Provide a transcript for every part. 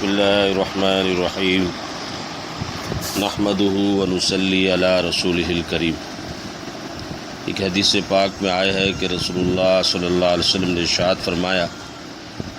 بسم اللہ الرحمن الرحیم نحمدہ ونصلی علی رسولہ الکریم۔ ایک حدیث پاک میں آیا ہے کہ رسول اللہ صلی اللہ علیہ وسلم نے ارشاد فرمایا،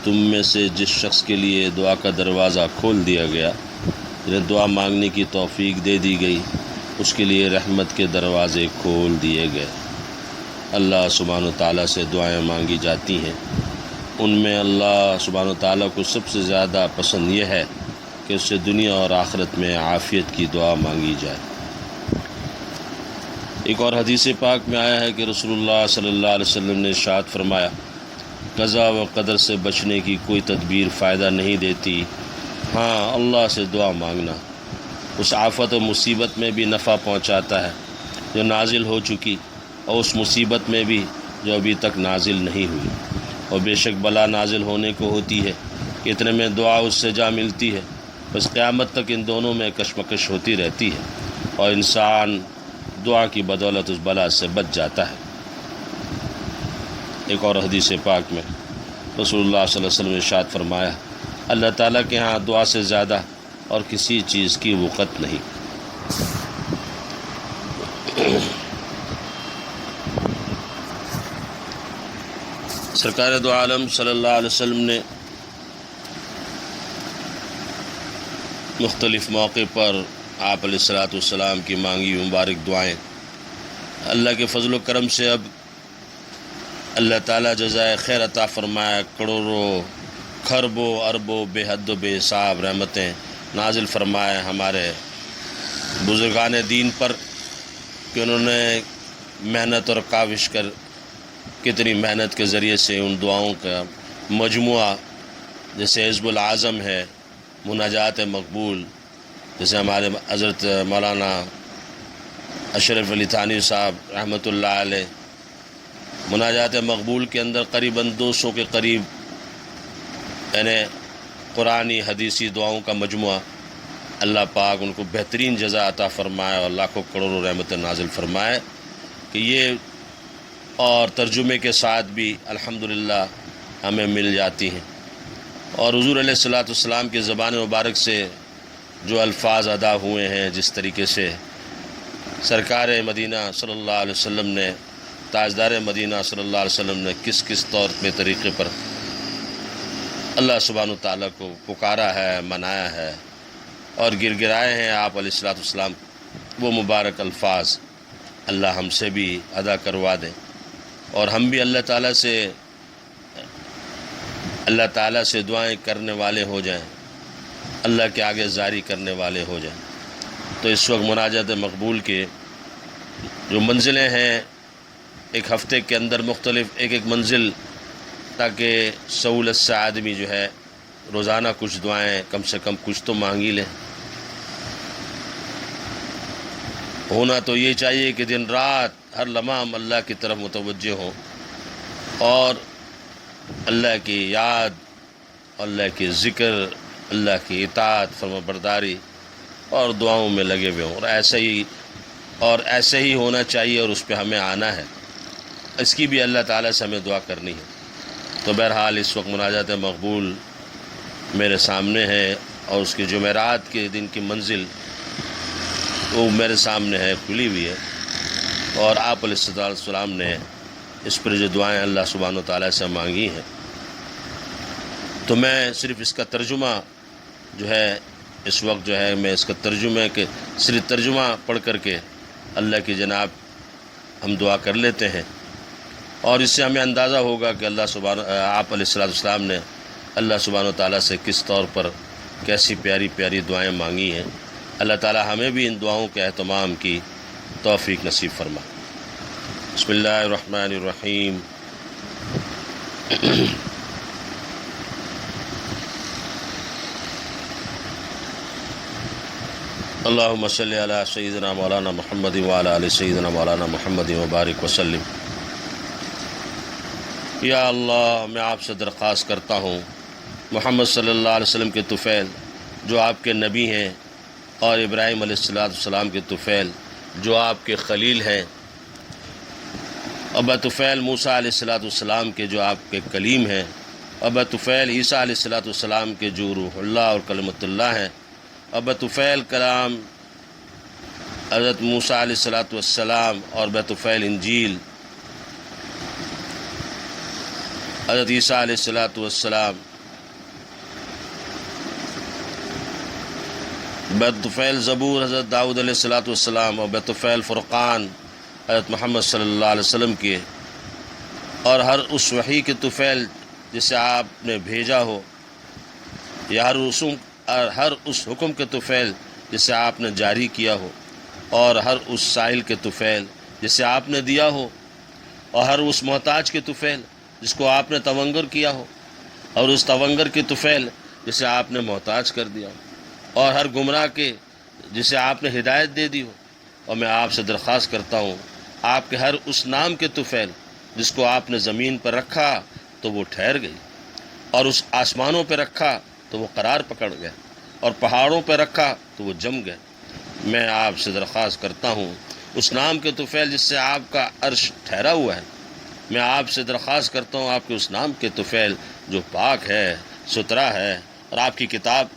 تم میں سے جس شخص کے لیے دعا کا دروازہ کھول دیا گیا، جنہیں دعا مانگنے کی توفیق دے دی گئی، اس کے لیے رحمت کے دروازے کھول دیے گئے۔ اللہ سبحانہ و تعالیٰ سے دعائیں مانگی جاتی ہیں، ان میں اللہ سبحانہ و تعالیٰ کو سب سے زیادہ پسند یہ ہے کہ اس سے دنیا اور آخرت میں عافیت کی دعا مانگی جائے۔ ایک اور حدیث پاک میں آیا ہے کہ رسول اللہ صلی اللہ علیہ وسلم نے ارشاد فرمایا، قضا و قدر سے بچنے کی کوئی تدبیر فائدہ نہیں دیتی، ہاں اللہ سے دعا مانگنا اس آفت و مصیبت میں بھی نفع پہنچاتا ہے جو نازل ہو چکی، اور اس مصیبت میں بھی جو ابھی تک نازل نہیں ہوئی، اور بے شک بلا نازل ہونے کو ہوتی ہے کہ اتنے میں دعا اس سے جا ملتی ہے، بس قیامت تک ان دونوں میں کشمکش ہوتی رہتی ہے، اور انسان دعا کی بدولت اس بلا سے بچ جاتا ہے۔ ایک اور حدیث پاک میں رسول اللہ صلی اللہ علیہ وسلم نے ارشاد فرمایا، اللہ تعالیٰ کے ہاں دعا سے زیادہ اور کسی چیز کی وقت نہیں۔ سرکار دو عالم صلی اللہ علیہ وسلم نے مختلف موقع پر آپ علیہ الصلاۃ والسلام کی مانگی مبارک دعائیں اللہ کے فضل و کرم سے اب اللہ تعالیٰ جزائے خیر عطا فرمایا، کروڑوں کھربوں اربوں بے حد و بے حساب رحمتیں نازل فرمائے ہمارے بزرگان دین پر کہ انہوں نے محنت اور کاوش کر کتنی محنت کے ذریعے سے ان دعاؤں کا مجموعہ، جیسے حزب العظم ہے، مناجات مقبول، جیسے ہمارے حضرت مولانا اشرف علی تھانوی صاحب رحمۃ اللہ علیہ، مناجات مقبول کے اندر قریباً 200 کے قریب یعنی قرآنی حدیثی دعاؤں کا مجموعہ، اللہ پاک ان کو بہترین جزا عطا فرمائے اور لاکھوں کروڑوں رحمت نازل فرمائے کہ یہ اور ترجمے کے ساتھ بھی الحمدللہ ہمیں مل جاتی ہیں، اور حضور علیہ الصلاۃ والسلام کی زبان مبارک سے جو الفاظ ادا ہوئے ہیں، جس طریقے سے سرکار مدینہ صلی اللہ علیہ وسلم نے، تاجدار مدینہ صلی اللہ علیہ وسلم نے کس کس طور پہ طریقے پر اللہ سبحانہ تعالیٰ کو پکارا ہے، منایا ہے اور گر گرائے ہیں آپ علیہ الصلاۃ والسلام، وہ مبارک الفاظ اللہ ہم سے بھی ادا کروا دیں، اور ہم بھی اللہ تعالیٰ سے دعائیں کرنے والے ہو جائیں، اللہ کے آگے جاری کرنے والے ہو جائیں۔ تو اس وقت مناجات مقبول کے جو منزلیں ہیں، ایک ہفتے کے اندر مختلف ایک منزل، تاکہ سہولت سے آدمی جو ہے روزانہ کچھ دعائیں کم سے کم کچھ تو مانگی لیں۔ ہونا تو یہ چاہیے کہ دن رات ہر لمحہ ہم اللہ کی طرف متوجہ ہوں اور اللہ کی یاد، اللہ کی ذکر، اللہ کی اطاعت، فرما برداری اور دعاؤں میں لگے ہوئے ہوں، اور ایسے ہی ہونا چاہیے، اور اس پہ ہمیں آنا ہے، اس کی بھی اللہ تعالیٰ سے ہمیں دعا کرنی ہے۔ تو بہرحال اس وقت مناجات مقبول میرے سامنے ہے، اور اس کی جمعرات کے دن کی منزل وہ میرے سامنے ہے، کھلی ہوئی ہے، اور آپ علیہ الصلوۃ والسلام نے اس پر جو دعائیں اللہ سبحانہ و تعالیٰ سے مانگی ہیں، تو میں صرف اس کا ترجمہ جو ہے اس وقت جو ہے میں اس کا ترجمے کے صرف ترجمہ پڑھ کر کے اللہ کی جناب ہم دعا کر لیتے ہیں، اور اس سے ہمیں اندازہ ہوگا کہ آپ علیہ الصلوۃ والسلام نے اللہ سبحانہ و تعالیٰ سے کس طور پر کیسی پیاری پیاری دعائیں مانگی ہیں۔ اللہ تعالیٰ ہمیں بھی ان دعاؤں کے اہتمام کی توفیق نصیب فرما۔ بسم اللہ الرحمن الرحیم۔ اللہم صلی علی سیدنا مولانا محمد وعلی آل سیدنا مولانا محمد وبارک وسلم۔ یا اللہ، میں آپ سے درخواست کرتا ہوں محمد صلی اللہ علیہ وسلم کے طفیل جو آپ کے نبی ہیں، اور ابراہیم علیہ السلام کے طفیل جو آپ کے خلیل ہیں، اور بطفیل موسیٰ علیہ السلام کے جو آپ کے کلیم ہیں، ابا طفیل عیسیٰ علیہ السلام کے جو روح اللہ اور کلمۃ اللہ ہیں، ابا طفیل کلام حضرت موسیٰ علیہ السلام، اور ابا طفیل انجیل حضرت عیسیٰ علیہ السلام، ابا طفیل زبور حضرت داؤد علیہ السلام، اور ابا طفیل فرقان حضرت محمد صلی اللہ علیہ وسلم کے، اور ہر اس وحی کے طفیل جسے آپ نے بھیجا ہو، یا ہر اس حکم کے طفیل جسے آپ نے جاری کیا ہو، اور ہر اس سائل کے طفیل جسے آپ نے دیا ہو، اور ہر اس محتاج کے طفیل جس کو آپ نے تونگر کیا ہو، اور اس تونگر کے طفیل جسے آپ نے محتاج کر دیا ہو، اور ہر گمراہ کے جسے آپ نے ہدایت دے دی ہو۔ اور میں آپ سے درخواست کرتا ہوں، آپ کے ہر اس نام کے طفیل جس کو آپ نے زمین پر رکھا تو وہ ٹھہر گئی، اور اس آسمانوں پہ رکھا تو وہ قرار پکڑ گئے، اور پہاڑوں پہ رکھا تو وہ جم گئے۔ میں آپ سے درخواست کرتا ہوں، اس نام کے طفیل جس سے آپ کا عرش ٹھہرا ہوا ہے، میں آپ سے درخواست کرتا ہوں، آپ کے اس نام کے طفیل جو پاک ہے، ستھرا ہے، اور آپ کی کتاب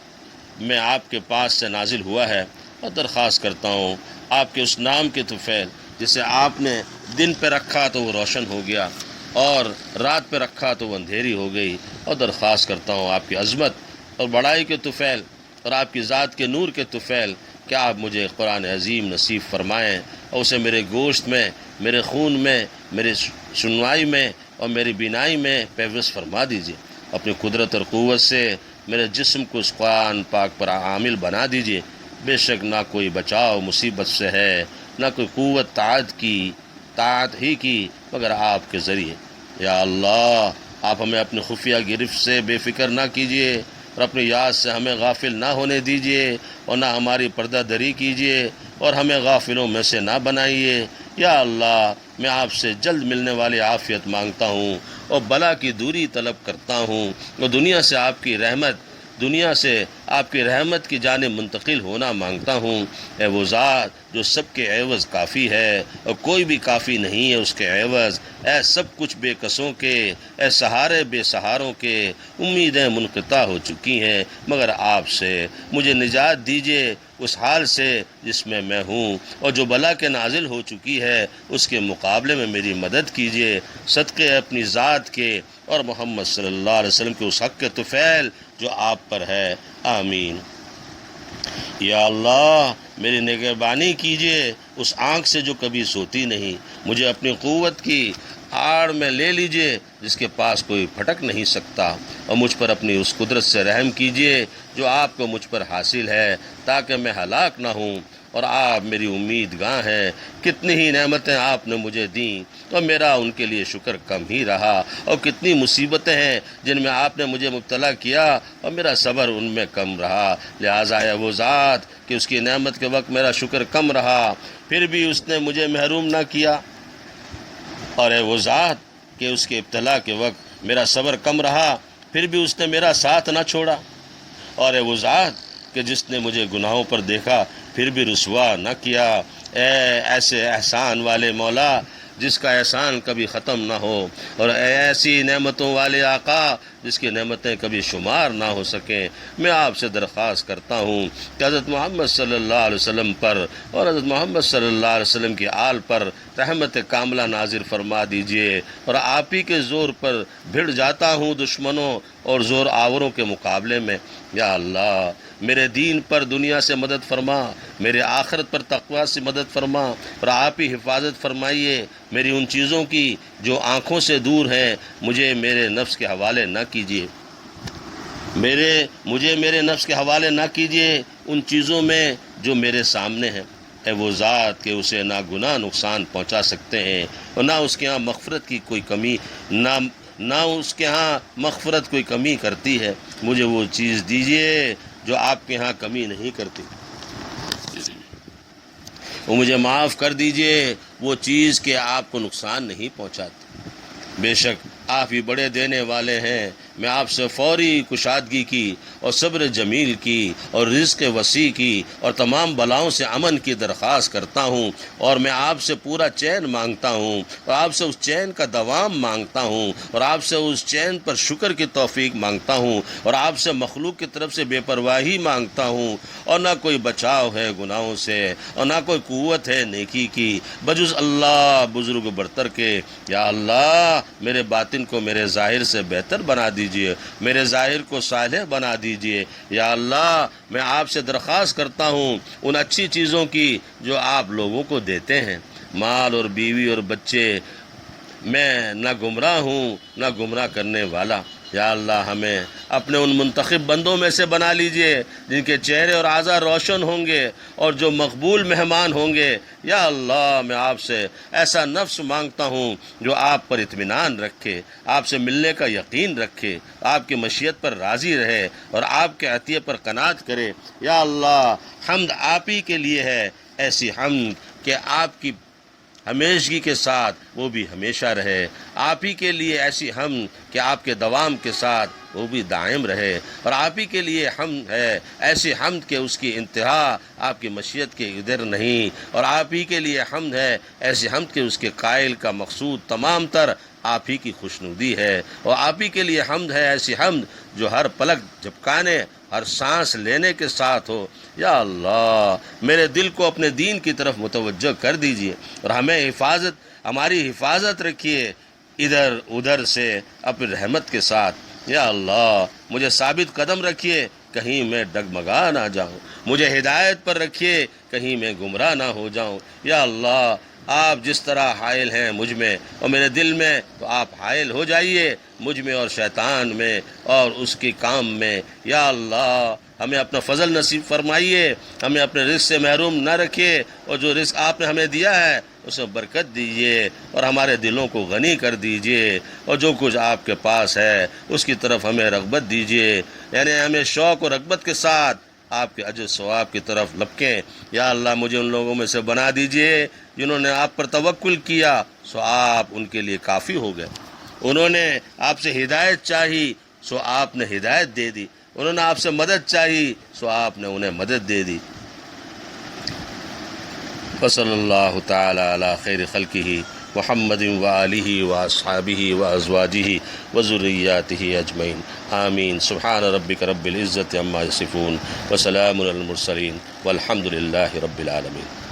میں آپ کے پاس سے نازل ہوا ہے، اور درخواست کرتا ہوں آپ کے اس نام کے طفیل جسے آپ نے دن پہ رکھا تو وہ روشن ہو گیا، اور رات پہ رکھا تو وہ اندھیری ہو گئی، اور درخواست کرتا ہوں آپ کی عظمت اور بڑائی کے طفیل اور آپ کی ذات کے نور کے طفیل، کیا آپ مجھے قرآن عظیم نصیب فرمائیں، اور اسے میرے گوشت میں، میرے خون میں، میرے سنوائی میں اور میری بینائی میں پیوست فرما دیجیے۔ اپنی قدرت اور قوت سے میرے جسم کو اس قرآن پاک پر عامل بنا دیجیے۔ بے شک نہ کوئی بچاؤ مصیبت سے ہے، نہ کوئی قوت طاعت ہی کی مگر آپ کے ذریعے۔ یا اللہ، آپ ہمیں اپنی خفیہ گرفت سے بے فکر نہ کیجیے، اور اپنی یاد سے ہمیں غافل نہ ہونے دیجیے، اور نہ ہماری پردہ دری کیجیے، اور ہمیں غافلوں میں سے نہ بنائیے۔ یا اللہ، میں آپ سے جلد ملنے والی عافیت مانگتا ہوں، اور بلا کی دوری طلب کرتا ہوں، اور دنیا سے آپ کی رحمت کی جانب منتقل ہونا مانگتا ہوں۔ اے وہ ذات جو سب کے عوض کافی ہے، اور کوئی بھی کافی نہیں ہے اس کے عوض، اے سب کچھ بے کسوں کے، اے سہارے بے سہاروں کے، امیدیں منقطع ہو چکی ہیں مگر آپ سے، مجھے نجات دیجیے اس حال سے جس میں ہوں، اور جو بلا کے نازل ہو چکی ہے اس کے مقابلے میں میری مدد کیجیے، صدقے اپنی ذات کے اور محمد صلی اللہ علیہ وسلم کے اس حق کے طفیل جو آپ پر ہے، آمین۔ یا اللہ، میری نگہبانی کیجیے اس آنکھ سے جو کبھی سوتی نہیں، مجھے اپنی قوت کی آڑ میں لے لیجیے جس کے پاس کوئی پھٹک نہیں سکتا، اور مجھ پر اپنی اس قدرت سے رحم کیجیے جو آپ کو مجھ پر حاصل ہے، تاکہ میں ہلاک نہ ہوں، اور آپ میری امید گاہ ہیں۔ کتنی ہی نعمتیں آپ نے مجھے دیں تو میرا ان کے لیے شکر کم ہی رہا، اور کتنی مصیبتیں ہیں جن میں آپ نے مجھے مبتلا کیا اور میرا صبر ان میں کم رہا۔ لہٰذا ہے وہ ذات کہ اس کی نعمت کے وقت میرا شکر کم رہا، پھر بھی اس نے مجھے محروم نہ کیا، اور ہے وہ ذات کہ اس کے ابتلا کے وقت میرا صبر کم رہا، پھر بھی اس نے میرا ساتھ نہ چھوڑا، اور ہے وہ ذات کہ جس نے مجھے گناہوں پر دیکھا پھر بھی رسوا نہ کیا۔ اے ایسے احسان والے مولا جس کا احسان کبھی ختم نہ ہو، اور اے ایسی نعمتوں والے آقا جس کی نعمتیں کبھی شمار نہ ہو سکیں، میں آپ سے درخواست کرتا ہوں کہ حضرت محمد صلی اللہ علیہ وسلم پر اور حضرت محمد صلی اللہ علیہ وسلم کی آل پر رحمت کاملہ نازل فرما دیجیے، اور آپ ہی کے زور پر بھڑ جاتا ہوں دشمنوں اور زور آوروں کے مقابلے میں۔ یا اللہ، میرے دین پر دنیا سے مدد فرما، میرے آخرت پر تقوی سے مدد فرما، اور آپ ہی حفاظت فرمائیے میری ان چیزوں کی جو آنکھوں سے دور ہیں، مجھے میرے نفس کے حوالے نہ کیجیے، مجھے میرے نفس کے حوالے نہ کیجیے ان چیزوں میں جو میرے سامنے ہیں۔ اے وہ ذات کہ اسے نہ گناہ نقصان پہنچا سکتے ہیں، اور نہ اس کے ہاں مغفرت کی کوئی کمی، نہ اس کے ہاں مغفرت کوئی کمی کرتی ہے، مجھے وہ چیز دیجیے جو آپ کے ہاں کمی نہیں کرتی، وہ مجھے معاف کر دیجئے وہ چیز کہ آپ کو نقصان نہیں پہنچاتی۔ بے شک آپ ہی بڑے دینے والے ہیں، میں آپ سے فوری کشادگی کی اور صبر جمیل کی اور رزق وسیع کی اور تمام بلاؤں سے امن کی درخواست کرتا ہوں، اور میں آپ سے پورا چین مانگتا ہوں اور آپ سے اس چین کا دوام مانگتا ہوں اور آپ سے اس چین پر شکر کی توفیق مانگتا ہوں اور آپ سے مخلوق کی طرف سے بے پرواہی مانگتا ہوں، اور نہ کوئی بچاؤ ہے گناہوں سے اور نہ کوئی قوت ہے نیکی کی بجز اللہ بزرگ برتر کے۔ یا اللہ میرے باطن کو میرے ظاہر سے بہتر بنا دیجئے، میرے ظاہر کو صالح بنا دیجئے۔ یا اللہ میں آپ سے درخواست کرتا ہوں ان اچھی چیزوں کی جو آپ لوگوں کو دیتے ہیں، مال اور بیوی اور بچے، میں نہ گمراہ ہوں نہ گمراہ کرنے والا۔ یا اللہ ہمیں اپنے ان منتخب بندوں میں سے بنا لیجئے جن کے چہرے اور اعضاء روشن ہوں گے اور جو مقبول مہمان ہوں گے۔ یا اللہ میں آپ سے ایسا نفس مانگتا ہوں جو آپ پر اطمینان رکھے، آپ سے ملنے کا یقین رکھے، آپ کی مشیت پر راضی رہے اور آپ کے عطیے پر قناعت کرے۔ یا اللہ حمد آپ ہی کے لیے ہے، ایسی حمد کہ آپ کی ہمیشگی کے ساتھ وہ بھی ہمیشہ رہے، آپ ہی کے لیے ایسی حمد کہ آپ کے دوام کے ساتھ وہ بھی دائم رہے، اور آپ ہی کے لیے حمد ہے ایسی حمد کہ اس کی انتہا آپ کی مشیت کے ادھر نہیں، اور آپ ہی کے لیے حمد ہے ایسی حمد کہ اس کے قائل کا مقصود تمام تر آپ ہی کی خوشنودی ہے، اور آپ ہی کے لیے حمد ہے ایسی حمد جو ہر پلک جھپکانے ہر سانس لینے کے ساتھ ہو۔ یا اللہ میرے دل کو اپنے دین کی طرف متوجہ کر دیجئے اور ہماری حفاظت رکھیے ادھر ادھر سے اپنی رحمت کے ساتھ۔ یا اللہ مجھے ثابت قدم رکھیے، کہیں میں ڈگمگا نہ جاؤں، مجھے ہدایت پر رکھیے، کہیں میں گمراہ نہ ہو جاؤں۔ یا اللہ آپ جس طرح حائل ہیں مجھ میں اور میرے دل میں، تو آپ حائل ہو جائیے مجھ میں اور شیطان میں اور اس کے کام میں۔ یا اللہ ہمیں اپنا فضل نصیب فرمائیے، ہمیں اپنے رزق سے محروم نہ رکھیے، اور جو رزق آپ نے ہمیں دیا ہے اس میں برکت دیجیے اور ہمارے دلوں کو غنی کر دیجیے، اور جو کچھ آپ کے پاس ہے اس کی طرف ہمیں رغبت دیجیے، یعنی ہمیں شوق و رغبت کے ساتھ آپ کے اجر ثواب کی طرف لپکیں۔ یا اللہ مجھے ان لوگوں میں سے بنا دیجیے جنہوں نے آپ پر توکل کیا سو آپ ان کے لیے کافی ہو گئے، انہوں نے آپ سے ہدایت چاہی سو آپ نے ہدایت دے دی، انہوں نے آپ سے مدد چاہی سو آپ نے انہیں مدد دے دی۔ وصلی اللہ تعالی علی خیر خلقہ محمد وآلہ واصحابہ وازواجہ وذریاتہ اجمعین، آمین۔ سبحان ربک رب العزت عما یصفون وسلام علی المرسلین والحمد للہ رب العالمین۔